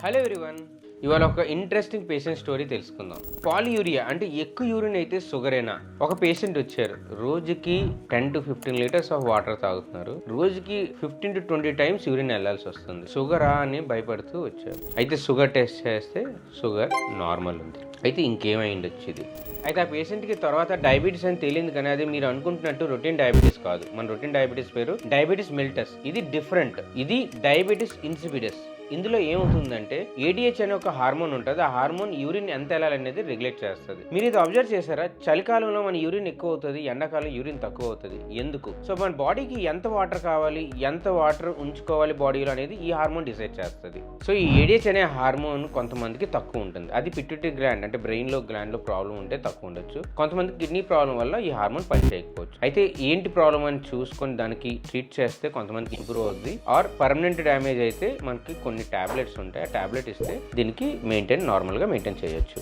Hello everyone, ఇవాళ ఒక interesting patient story తెలుసుకుందాం. పాలియూరియా అంటే ఎక్కువ యూరిన్ అయితే షుగరేనా? ఒక పేషెంట్ వచ్చారు. రోజుకి 10 to 15 లీటర్స్ ఆఫ్ వాటర్ తాగుతున్నారు. రోజుకి 15 to 20 టైమ్స్ యూరిన్ వెళ్ళాల్సి వస్తుంది. షుగరా అని భయపడుతూ వచ్చారు. అయితే షుగర్ టెస్ట్ చేస్తే షుగర్ నార్మల్ ఉంది. అయితే ఇంకేమైంది వచ్చేది. అయితే ఆ పేషెంట్కి తర్వాత డయాబెటీస్ అని తెలియదు, కానీ అది మీరు అనుకుంటున్నట్టు రొటీన్ డయాబెటీస్ కాదు. మన రొటీన్ డయాబెటీస్ పేరు డయాబెటీస్ మెల్టస్. ఇది డిఫరెంట్. ఇది డయాబెటీస్ ఇన్సిపిడస్. ఇందులో ఏమవుతుందంటే ఏడిహెచ్ అనే ఒక హార్మోన్ ఉంటుంది. ఆ హార్మోన్ యూరిన్ ఎంత వెళ్ళాలనేది రెగ్యులేట్ చేస్తుంది. మీరు ఇది అబ్జర్వ్ చేశారా? చలికాలంలో మన యూరిన్ ఎక్కువ అవుతుంది, ఎండాకాలం యూరిన్ తక్కువ అవుతుంది. ఎందుకు? సో మన బాడీకి ఎంత వాటర్ కావాలి, ఎంత వాటర్ ఉంచుకోవాలి బాడీలో అనేది ఈ హార్మోన్ డిసైడ్ చేస్తుంది. సో ఈ ఏడిహెచ్ అనే హార్మోన్ కొంతమందికి తక్కువ ఉంటుంది. అది పిట్యూటరీ గ్లాండ్ అంటే బ్రెయిన్ లో గ్లాండ్ లో ప్రాబ్లం ఉంటే తక్కువ ఉండొచ్చు. కొంతమందికి కిడ్నీ ప్రాబ్లం వల్ల ఈ హార్మోన్ పనిచేయకపోవచ్చు. అయితే ఏంటి ప్రాబ్లం అని చూసుకొని దానికి ట్రీట్ చేస్తే కొంతమందికి ఇంప్రూవ్ అవుతుంది. ఆర్ పర్మనెంట్ డ్యామేజ్ అయితే మనకి కొన్ని టాబ్లెట్స్ ఉంటాయి. ఆ టాబ్లెట్ ఇస్తే దీనికి నార్మల్గా మెయింటైన్ చేయొచ్చు.